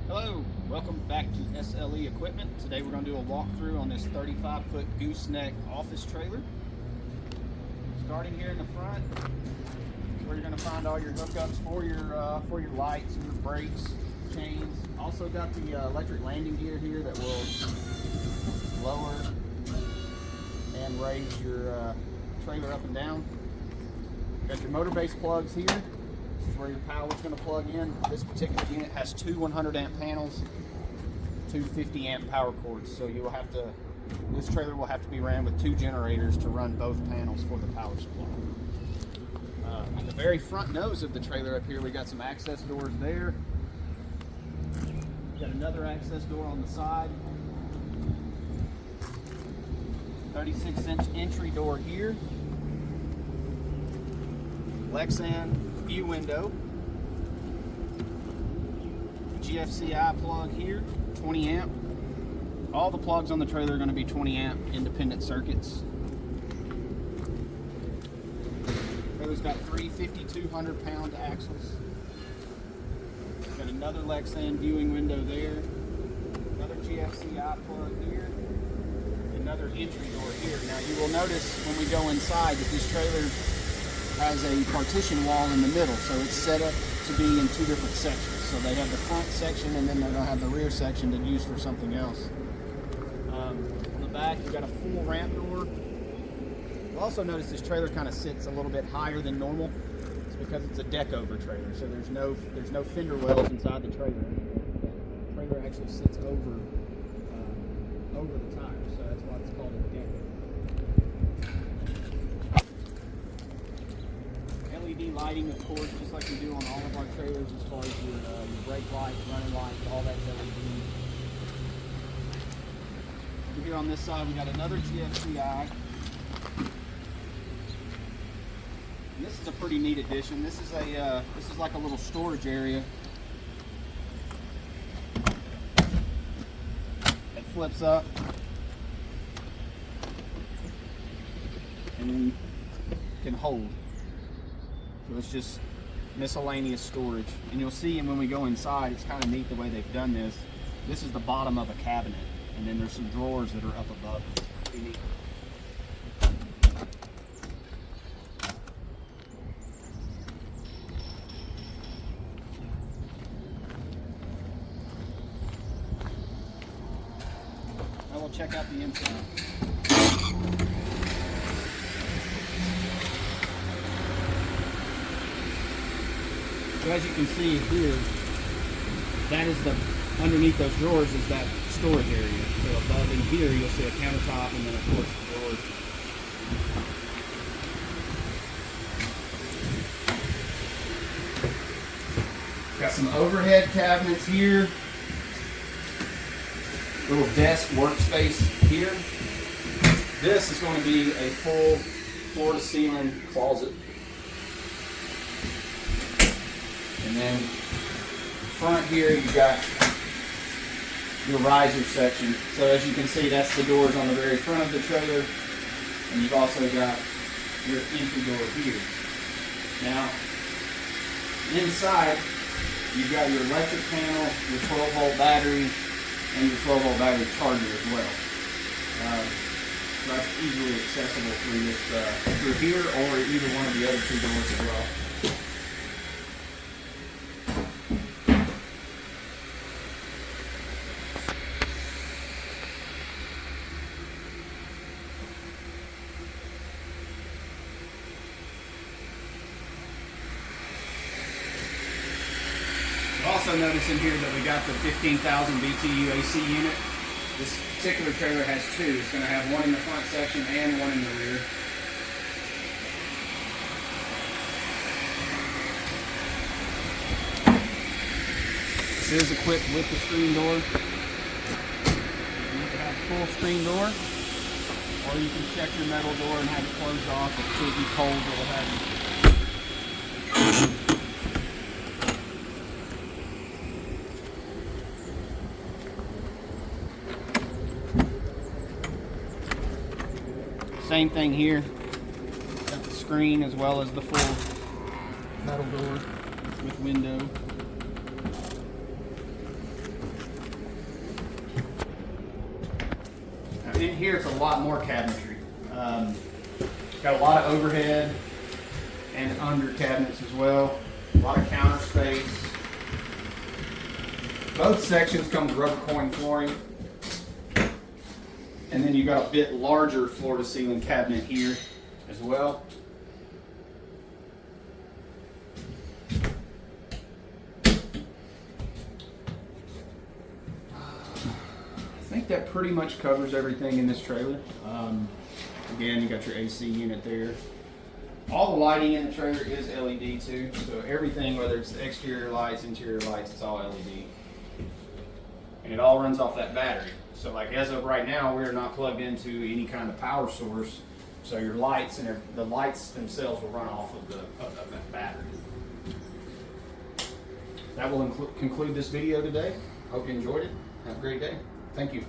Hello, welcome back to SLE Equipment. Today we're going to do a walkthrough on this 35-foot gooseneck office trailer. Starting here in the front, where you're going to find all your hookups for your lights and your brakes, chains. Also got the electric landing gear here that will lower and raise your trailer up and down. Got your motor base plugs here. This is where your power is going to plug in. This particular unit has two 100 amp panels, two 50 amp power cords. So you will have to, this trailer will have to be ran with two generators to run both panels for the power supply. On the very front nose of the trailer up here, we got some access doors there. Got another access door on the side. 36-inch entry door here. Lexan view window. GFCI plug here, 20 amp. All the plugs on the trailer are going to be 20 amp independent circuits. Trailer's got three 5,200 pound axles. Got another Lexan viewing window there. Another GFCI plug here. Another entry door here. Now you will notice when we go inside that this trailer has a partition wall in the middle, so it's set up to be in two different sections. So they have the front section and then they're going to have the rear section to use for something else. On the back you've got a full ramp door. You'll also notice this trailer kind of sits a little bit higher than normal. It's because it's a deck over trailer, so there's no fender wells inside the trailer. The trailer actually sits over the tires, so that's why it's called a deck over. LED lighting, of course, just like we do on all of our trailers, as far as your brake lights, running lights, all that's LED. Over here on this side, we got another GFCI. And this is a pretty neat addition. This is like a little storage area. It flips up, and then can hold. So it's just miscellaneous storage. And you'll see, and when we go inside, it's kind of neat the way they've done this. This is the bottom of a cabinet, and then there's some drawers that are up above it. Pretty neat. Now we'll check out the inside. So as you can see here, that is underneath those drawers is that storage area. So above in here you'll see a countertop and then of course the drawers. Got some overhead cabinets here. Little desk workspace here. This is going to be a full floor to ceiling closet. And then front here you got your riser section. So as you can see, that's the doors on the very front of the trailer, and you've also got your entry door here. Now inside you've got your electric panel, your 12-volt battery, and your 12-volt battery charger as well. So that's easily accessible through here or either one of the other two doors as well. Also notice in here that we got the 15,000 BTU AC unit. This particular trailer has two. It's going to have one in the front section and one in the rear. This is equipped with the screen door. You can have a full screen door, or you can check your metal door and have it closed off. If it should be cold, it will have you. Same thing here. Got the screen as well as the full metal door with window. in here it's a lot more cabinetry. Got a lot of overhead and under cabinets as well. A lot of counter space. Both sections come with rubber coin flooring. And then you've got a bit larger floor to ceiling cabinet here as well. I think that pretty much covers everything in this trailer. Again, you got your AC unit there. All the lighting in the trailer is LED too, so everything, whether it's the exterior lights, interior lights, it's all LED. And it all runs off that battery. So like as of right now, we're not plugged into any kind of power source, so your lights and the lights themselves will run off of that battery. That will conclude this video today. Hope you enjoyed it. Have a great day. Thank you.